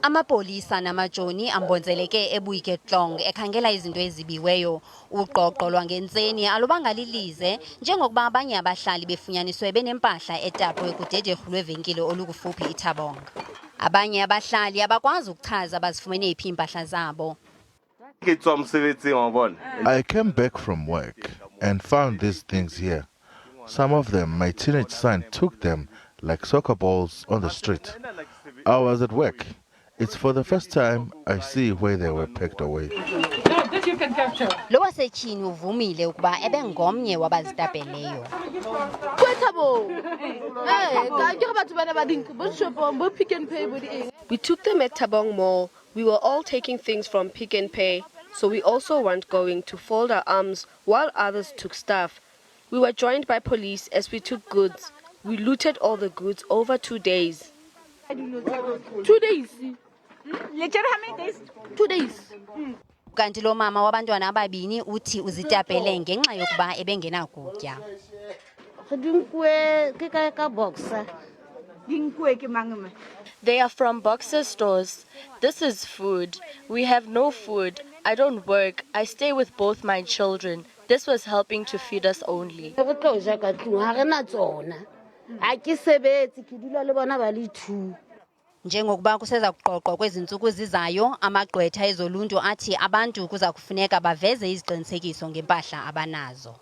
Amapolisa namajoni ambonzeleke eBuiketlong ekhangela izinto ezibiweyo. Ugqogqo lwangentseni alubanga lilize njengokuba abanye abahlali befunyaniswe benempahla etapwe kudederhu lweevenkile olukufuphi iThabong. Abanye abahlali abakwazi ukuchaza bazifumene iphi impahla zabo. I came back from work and found these things here. Some of them, my teenage son took them like soccer balls on the street. I was at work. It's for the first time I see where they were packed away. This you can capture. Lo wasetyhini uvumile ukuba ebengomnye wabazitapeleyo. We took them at Thabong Mall. We were all taking things from Pick and Pay, so we also weren't going to fold our arms while others took stuff. We were joined by police as we took goods. We looted all the goods over 2 days. 2 days? How many days? 2 days. Kanti lo mama wabantwana ababini uthi uzitapele ngenxa yokuba ebengenakutya. They are from Boxer stores. This is food. We have no food. I don't work. I stay with both my children. This was helping to feed us only. Njengokuba kuseza kugqogqwa kwezi ntsuku zizayo, amagqwetha ezoluntu athi abantu kuza kufuneka baveze iziqinisekiso ngempahla abanazo.